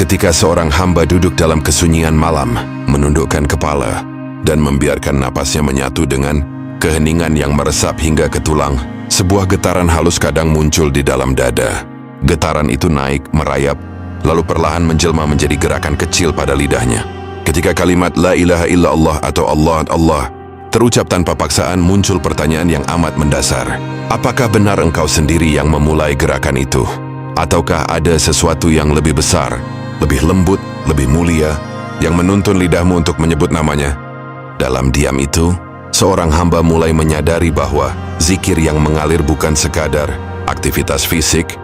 Ketika seorang hamba duduk dalam kesunyian malam, menundukkan kepala, dan membiarkan napasnya menyatu dengan keheningan yang meresap hingga ke tulang, sebuah getaran halus kadang muncul di dalam dada. Getaran itu naik, merayap, lalu perlahan menjelma menjadi gerakan kecil pada lidahnya. Ketika kalimat La ilaha illallah atau Allah Allah terucap tanpa paksaan, muncul pertanyaan yang amat mendasar. Apakah benar engkau sendiri yang memulai gerakan itu? Ataukah ada sesuatu yang lebih besar, lebih lembut, lebih mulia, yang menuntun lidahmu untuk menyebut namanya? Dalam diam itu, seorang hamba mulai menyadari bahwa zikir yang mengalir bukan sekadar aktivitas fisik,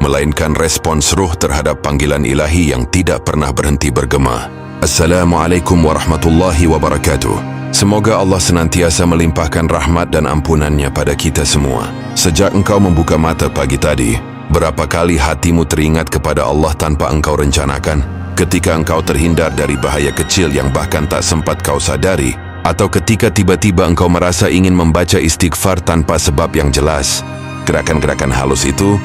melainkan respons ruh terhadap panggilan ilahi yang tidak pernah berhenti bergema. Assalamualaikum warahmatullahi wabarakatuh. Semoga Allah senantiasa melimpahkan rahmat dan ampunannya pada kita semua. Sejak engkau membuka mata pagi tadi, berapa kali hatimu teringat kepada Allah tanpa engkau rencanakan? Ketika engkau terhindar dari bahaya kecil yang bahkan tak sempat kau sadari, atau ketika tiba-tiba engkau merasa ingin membaca istighfar tanpa sebab yang jelas. Gerakan-gerakan halus itu,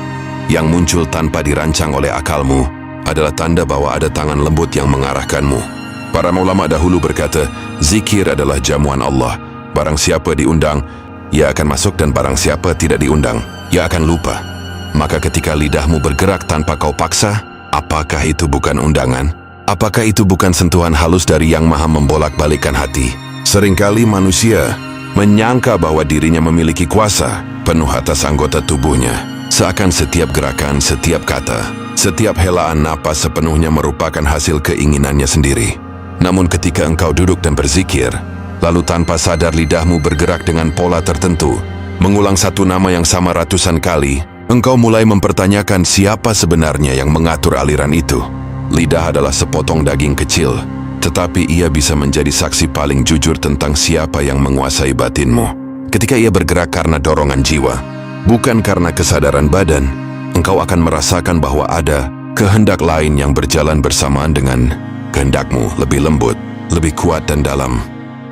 yang muncul tanpa dirancang oleh akalmu, adalah tanda bahwa ada tangan lembut yang mengarahkanmu. Para ulama dahulu berkata, zikir adalah jamuan Allah. Barang siapa diundang, ia akan masuk, dan barang siapa tidak diundang, ia akan lupa. Maka ketika lidahmu bergerak tanpa kau paksa, apakah itu bukan undangan? Apakah itu bukan sentuhan halus dari Yang Maha membolak-balikkan hati? Seringkali manusia menyangka bahwa dirinya memiliki kuasa penuh atas anggota tubuhnya. Seakan setiap gerakan, setiap kata, setiap helaan napas sepenuhnya merupakan hasil keinginannya sendiri. Namun ketika engkau duduk dan berzikir, lalu tanpa sadar lidahmu bergerak dengan pola tertentu, mengulang satu nama yang sama ratusan kali, engkau mulai mempertanyakan siapa sebenarnya yang mengatur aliran itu. Lidah adalah sepotong daging kecil, tetapi ia bisa menjadi saksi paling jujur tentang siapa yang menguasai batinmu. Ketika ia bergerak karena dorongan jiwa, bukan karena kesadaran badan, engkau akan merasakan bahwa ada kehendak lain yang berjalan bersamaan dengan kehendakmu, lebih lembut, lebih kuat dan dalam.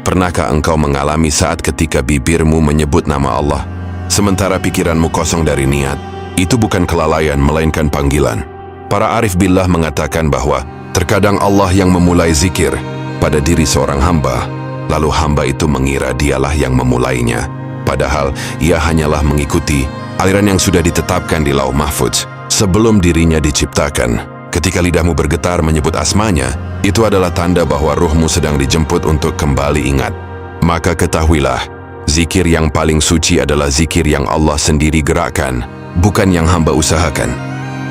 Pernahkah engkau mengalami saat ketika bibirmu menyebut nama Allah, sementara pikiranmu kosong dari niat? Itu bukan kelalaian, melainkan panggilan. Para arif billah mengatakan bahwa terkadang Allah yang memulai zikir pada diri seorang hamba, lalu hamba itu mengira dialah yang memulainya. Padahal ia hanyalah mengikuti aliran yang sudah ditetapkan di Lauh Mahfudz sebelum dirinya diciptakan. Ketika lidahmu bergetar menyebut asmanya, itu adalah tanda bahwa ruhmu sedang dijemput untuk kembali ingat. Maka ketahuilah, zikir yang paling suci adalah zikir yang Allah sendiri gerakkan, bukan yang hamba usahakan.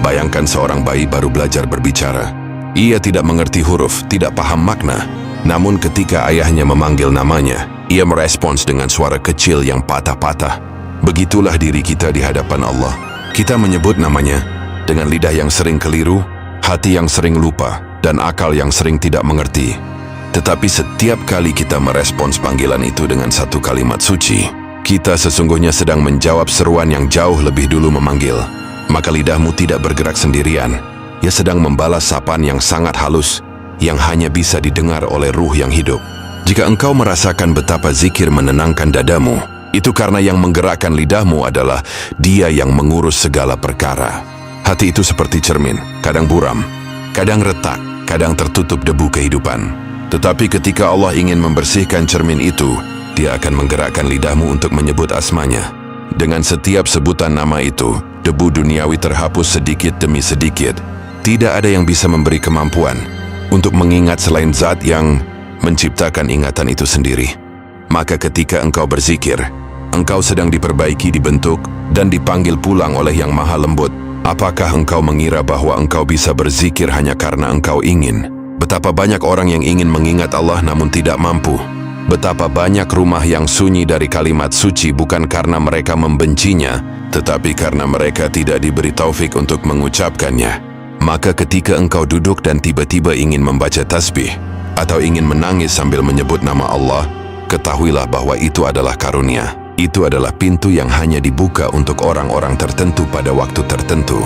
Bayangkan seorang bayi baru belajar berbicara. Ia tidak mengerti huruf, tidak paham makna. Namun ketika ayahnya memanggil namanya, ia merespons dengan suara kecil yang patah-patah. Begitulah diri kita di hadapan Allah. Kita menyebut namanya dengan lidah yang sering keliru, hati yang sering lupa, dan akal yang sering tidak mengerti. Tetapi setiap kali kita merespons panggilan itu dengan satu kalimat suci, kita sesungguhnya sedang menjawab seruan yang jauh lebih dulu memanggil. Maka lidahmu tidak bergerak sendirian. Ia sedang membalas sapaan yang sangat halus, yang hanya bisa didengar oleh ruh yang hidup. Jika engkau merasakan betapa zikir menenangkan dadamu, itu karena yang menggerakkan lidahmu adalah Dia yang mengurus segala perkara. Hati itu seperti cermin, kadang buram, kadang retak, kadang tertutup debu kehidupan. Tetapi ketika Allah ingin membersihkan cermin itu, Dia akan menggerakkan lidahmu untuk menyebut asmanya. Dengan setiap sebutan nama itu, debu duniawi terhapus sedikit demi sedikit. Tidak ada yang bisa memberi kemampuan untuk mengingat selain Zat yang menciptakan ingatan itu sendiri. Maka ketika engkau berzikir, engkau sedang diperbaiki, dibentuk, dan dipanggil pulang oleh Yang Maha Lembut. Apakah engkau mengira bahwa engkau bisa berzikir hanya karena engkau ingin? Betapa banyak orang yang ingin mengingat Allah namun tidak mampu. Betapa banyak rumah yang sunyi dari kalimat suci bukan karena mereka membencinya, tetapi karena mereka tidak diberi taufik untuk mengucapkannya. Maka ketika engkau duduk dan tiba-tiba ingin membaca tasbih, atau ingin menangis sambil menyebut nama Allah, ketahuilah bahwa itu adalah karunia. Itu adalah pintu yang hanya dibuka untuk orang-orang tertentu pada waktu tertentu.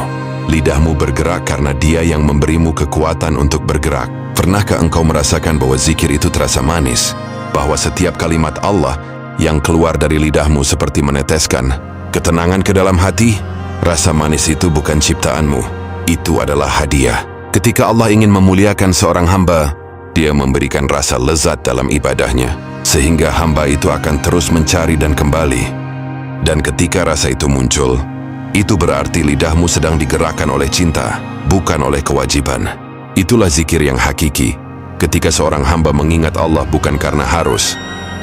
Lidahmu bergerak karena Dia yang memberimu kekuatan untuk bergerak. Pernahkah engkau merasakan bahwa zikir itu terasa manis? Bahwa setiap kalimat Allah yang keluar dari lidahmu seperti meneteskan ketenangan ke dalam hati? Rasa manis itu bukan ciptaanmu. Itu adalah hadiah. Ketika Allah ingin memuliakan seorang hamba, Dia memberikan rasa lezat dalam ibadahnya, sehingga hamba itu akan terus mencari dan kembali. Dan ketika rasa itu muncul, itu berarti lidahmu sedang digerakkan oleh cinta, bukan oleh kewajiban. Itulah zikir yang hakiki, ketika seorang hamba mengingat Allah bukan karena harus,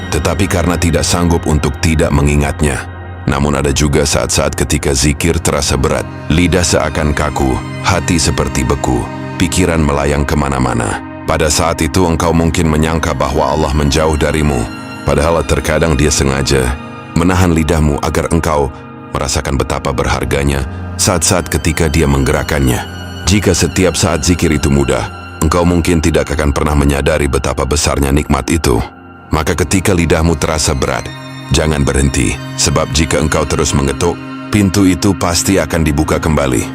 tetapi karena tidak sanggup untuk tidak mengingatnya. Namun ada juga saat-saat ketika zikir terasa berat, lidah seakan kaku, hati seperti beku, pikiran melayang kemana-mana. Pada saat itu engkau mungkin menyangka bahwa Allah menjauh darimu, padahal terkadang Dia sengaja menahan lidahmu agar engkau merasakan betapa berharganya saat-saat ketika Dia menggerakkannya. Jika setiap saat zikir itu mudah, engkau mungkin tidak akan pernah menyadari betapa besarnya nikmat itu. Maka ketika lidahmu terasa berat, jangan berhenti, sebab jika engkau terus mengetuk, pintu itu pasti akan dibuka kembali.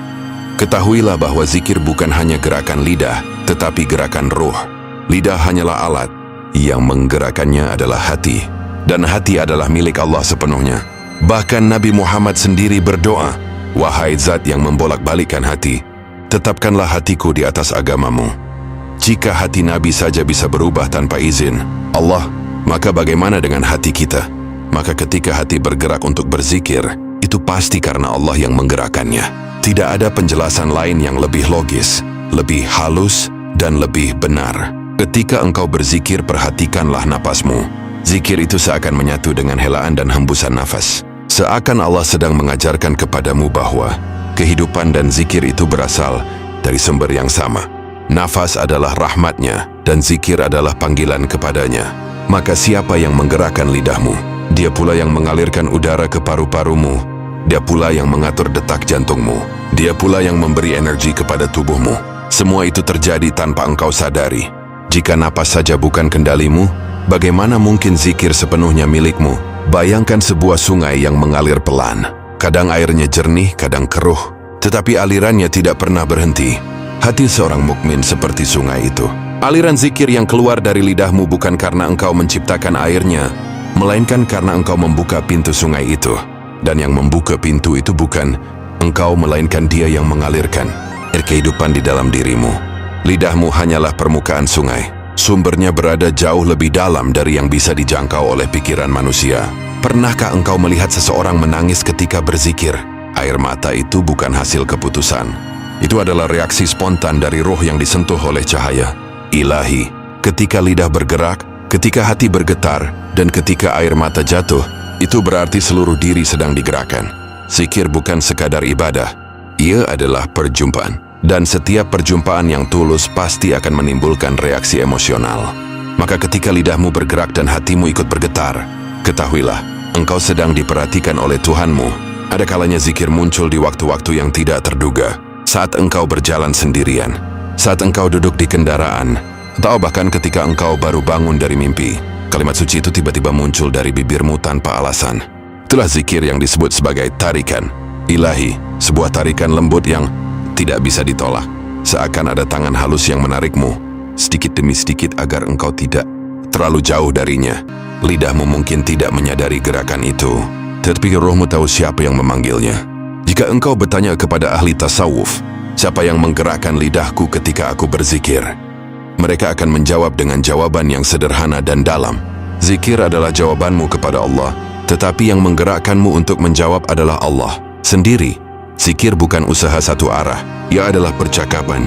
Ketahuilah bahwa zikir bukan hanya gerakan lidah, tetapi gerakan ruh. Lidah hanyalah alat, yang menggerakkannya adalah hati, dan hati adalah milik Allah sepenuhnya. Bahkan Nabi Muhammad sendiri berdoa, "Wahai Zat yang membolak-balikkan hati, tetapkanlah hatiku di atas agamamu." Jika hati Nabi saja bisa berubah tanpa izin Allah, maka bagaimana dengan hati kita? Maka ketika hati bergerak untuk berzikir, itu pasti karena Allah yang menggerakkannya. Tidak ada penjelasan lain yang lebih logis, lebih halus, dan lebih benar. Ketika engkau berzikir, perhatikanlah napasmu. Zikir itu seakan menyatu dengan helaan dan hembusan nafas. Seakan Allah sedang mengajarkan kepadamu bahwa kehidupan dan zikir itu berasal dari sumber yang sama. Nafas adalah rahmatnya, dan zikir adalah panggilan kepadanya. Maka siapa yang menggerakkan lidahmu? Dia pula yang mengalirkan udara ke paru-parumu. Dia pula yang mengatur detak jantungmu. Dia pula yang memberi energi kepada tubuhmu. Semua itu terjadi tanpa engkau sadari. Jika napas saja bukan kendalimu, bagaimana mungkin zikir sepenuhnya milikmu? Bayangkan sebuah sungai yang mengalir pelan. Kadang airnya jernih, kadang keruh, tetapi alirannya tidak pernah berhenti. Hati seorang mukmin seperti sungai itu. Aliran zikir yang keluar dari lidahmu bukan karena engkau menciptakan airnya, melainkan karena engkau membuka pintu sungai itu. Dan yang membuka pintu itu bukan engkau, melainkan Dia yang mengalirkan air kehidupan di dalam dirimu. Lidahmu hanyalah permukaan sungai. Sumbernya berada jauh lebih dalam dari yang bisa dijangkau oleh pikiran manusia. Pernahkah engkau melihat seseorang menangis ketika berzikir? Air mata itu bukan hasil keputusan. Itu adalah reaksi spontan dari ruh yang disentuh oleh cahaya ilahi. Ketika lidah bergerak, ketika hati bergetar, dan ketika air mata jatuh, itu berarti seluruh diri sedang digerakkan. Zikir bukan sekadar ibadah, ia adalah perjumpaan. Dan setiap perjumpaan yang tulus pasti akan menimbulkan reaksi emosional. Maka ketika lidahmu bergerak dan hatimu ikut bergetar, ketahuilah, engkau sedang diperhatikan oleh Tuhanmu. Ada kalanya zikir muncul di waktu-waktu yang tidak terduga. Saat engkau berjalan sendirian, saat engkau duduk di kendaraan, atau bahkan ketika engkau baru bangun dari mimpi. Kalimat suci itu tiba-tiba muncul dari bibirmu tanpa alasan. Itulah zikir yang disebut sebagai tarikan ilahi, sebuah tarikan lembut yang tidak bisa ditolak. Seakan ada tangan halus yang menarikmu, sedikit demi sedikit agar engkau tidak terlalu jauh darinya. Lidahmu mungkin tidak menyadari gerakan itu, tetapi rohmu tahu siapa yang memanggilnya. Jika engkau bertanya kepada ahli tasawuf, siapa yang menggerakkan lidahku ketika aku berzikir? Mereka akan menjawab dengan jawaban yang sederhana dan dalam. Zikir adalah jawabanmu kepada Allah, tetapi yang menggerakkanmu untuk menjawab adalah Allah sendiri. Zikir bukan usaha satu arah, ia adalah percakapan.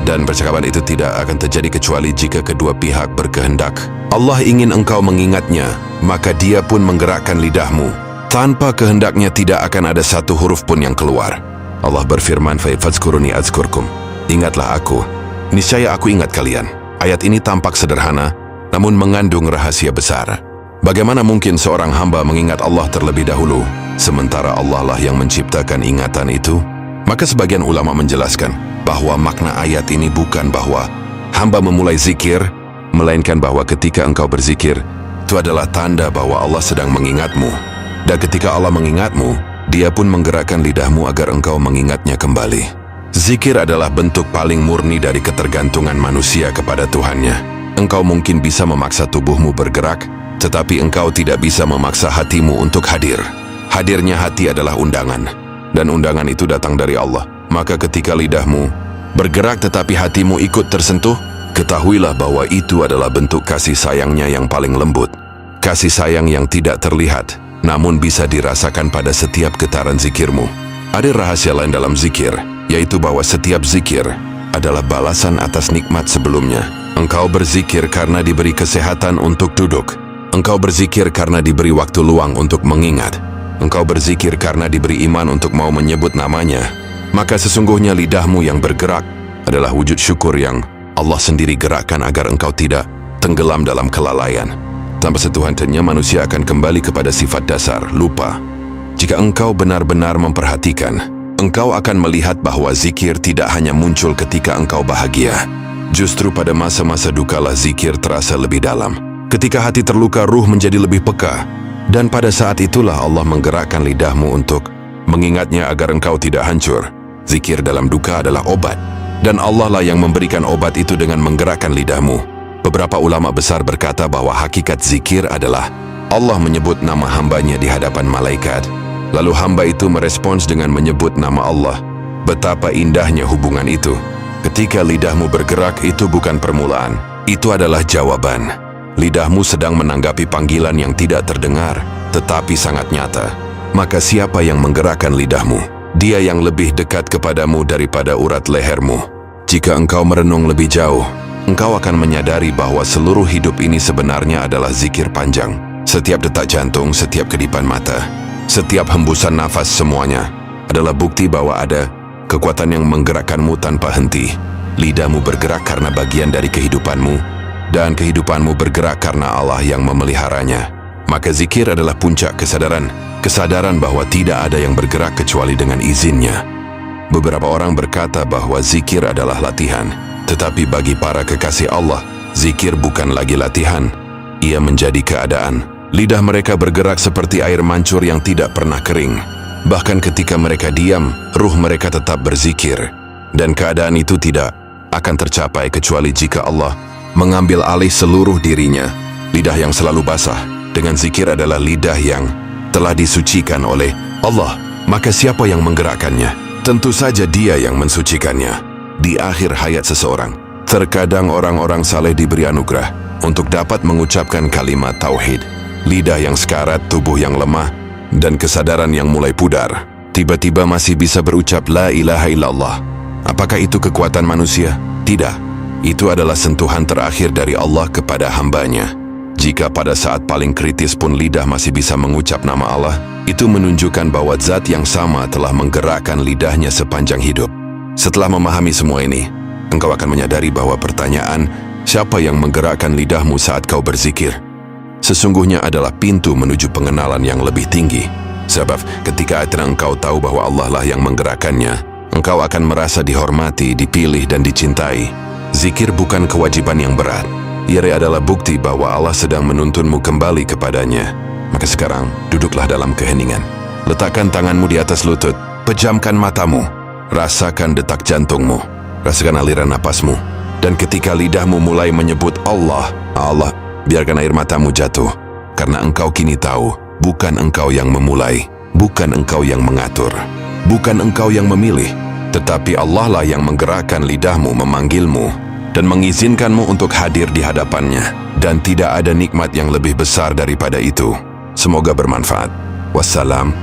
Dan percakapan itu tidak akan terjadi kecuali jika kedua pihak berkehendak. Allah ingin engkau mengingatnya, maka Dia pun menggerakkan lidahmu. Tanpa kehendaknya tidak akan ada satu huruf pun yang keluar. Allah berfirman, "Fadzkuruni adzkurkum." Ingatlah aku, niscaya aku ingat kalian. Ayat ini tampak sederhana, namun mengandung rahasia besar. Bagaimana mungkin seorang hamba mengingat Allah terlebih dahulu, sementara Allah lah yang menciptakan ingatan itu? Maka sebagian ulama menjelaskan bahwa makna ayat ini bukan bahwa hamba memulai zikir, melainkan bahwa ketika engkau berzikir, itu adalah tanda bahwa Allah sedang mengingatmu. Dan ketika Allah mengingatmu, Dia pun menggerakkan lidahmu agar engkau mengingatnya kembali. Zikir adalah bentuk paling murni dari ketergantungan manusia kepada Tuhannya. Engkau mungkin bisa memaksa tubuhmu bergerak, tetapi engkau tidak bisa memaksa hatimu untuk hadir. Hadirnya hati adalah undangan, dan undangan itu datang dari Allah. Maka ketika lidahmu bergerak tetapi hatimu ikut tersentuh, ketahuilah bahwa itu adalah bentuk kasih sayangnya yang paling lembut. Kasih sayang yang tidak terlihat, namun bisa dirasakan pada setiap getaran zikirmu. Ada rahasia lain dalam zikir, yaitu bahwa setiap zikir adalah balasan atas nikmat sebelumnya. Engkau berzikir karena diberi kesehatan untuk duduk. Engkau berzikir karena diberi waktu luang untuk mengingat. Engkau berzikir karena diberi iman untuk mau menyebut namanya. Maka sesungguhnya lidahmu yang bergerak adalah wujud syukur yang Allah sendiri gerakkan agar engkau tidak tenggelam dalam kelalaian. Tanpa sentuhannya manusia akan kembali kepada sifat dasar, lupa. Jika engkau benar-benar memperhatikan, engkau akan melihat bahwa zikir tidak hanya muncul ketika engkau bahagia. Justru pada masa-masa dukalah zikir terasa lebih dalam. Ketika hati terluka, ruh menjadi lebih peka. Dan pada saat itulah Allah menggerakkan lidahmu untuk mengingatnya agar engkau tidak hancur. Zikir dalam duka adalah obat. Dan Allah lah yang memberikan obat itu dengan menggerakkan lidahmu. Beberapa ulama besar berkata bahwa hakikat zikir adalah Allah menyebut nama hambanya di hadapan malaikat. Lalu hamba itu merespons dengan menyebut nama Allah. Betapa indahnya hubungan itu. Ketika lidahmu bergerak, itu bukan permulaan. Itu adalah jawaban. Lidahmu sedang menanggapi panggilan yang tidak terdengar, tetapi sangat nyata. Maka siapa yang menggerakkan lidahmu? Dia yang lebih dekat kepadamu daripada urat lehermu. Jika engkau merenung lebih jauh, engkau akan menyadari bahwa seluruh hidup ini sebenarnya adalah zikir panjang. Setiap detak jantung, setiap kedipan mata, setiap hembusan nafas, semuanya adalah bukti bahwa ada kekuatan yang menggerakkanmu tanpa henti. Lidahmu bergerak karena bagian dari kehidupanmu, dan kehidupanmu bergerak karena Allah yang memeliharanya. Maka zikir adalah puncak kesadaran bahwa tidak ada yang bergerak kecuali dengan izinnya. Beberapa orang berkata bahwa zikir adalah latihan, tetapi bagi para kekasih Allah, zikir bukan lagi latihan, ia menjadi keadaan. Lidah mereka bergerak seperti air mancur yang tidak pernah kering. Bahkan ketika mereka diam, ruh mereka tetap berzikir. Dan keadaan itu tidak akan tercapai kecuali jika Allah mengambil alih seluruh dirinya. Lidah yang selalu basah dengan zikir adalah lidah yang telah disucikan oleh Allah. Maka siapa yang menggerakkannya? Tentu saja Dia yang mensucikannya. Di akhir hayat seseorang, terkadang orang-orang saleh diberi anugerah untuk dapat mengucapkan kalimat tauhid. Lidah yang sekarat, tubuh yang lemah, dan kesadaran yang mulai pudar, tiba-tiba masih bisa berucap la ilaha illallah. Apakah itu kekuatan manusia? Tidak. Itu adalah sentuhan terakhir dari Allah kepada hambanya. Jika pada saat paling kritis pun lidah masih bisa mengucap nama Allah, itu menunjukkan bahwa zat yang sama telah menggerakkan lidahnya sepanjang hidup. Setelah memahami semua ini, engkau akan menyadari bahwa pertanyaan, siapa yang menggerakkan lidahmu saat kau berzikir, sesungguhnya adalah pintu menuju pengenalan yang lebih tinggi. Sebab ketika engkau tahu bahwa Allah lah yang menggerakkannya, engkau akan merasa dihormati, dipilih, dan dicintai. Zikir bukan kewajiban yang berat. Ia adalah bukti bahwa Allah sedang menuntunmu kembali kepadanya. Maka sekarang, duduklah dalam keheningan. Letakkan tanganmu di atas lutut. Pejamkan matamu. Rasakan detak jantungmu. Rasakan aliran napasmu. Dan ketika lidahmu mulai menyebut Allah, Allah, biarkan air matamu jatuh, karena engkau kini tahu, bukan engkau yang memulai, bukan engkau yang mengatur, bukan engkau yang memilih, tetapi Allah lah yang menggerakkan lidahmu, memanggilmu, dan mengizinkanmu untuk hadir di hadapannya. Dan tidak ada nikmat yang lebih besar daripada itu. Semoga bermanfaat. Wassalam.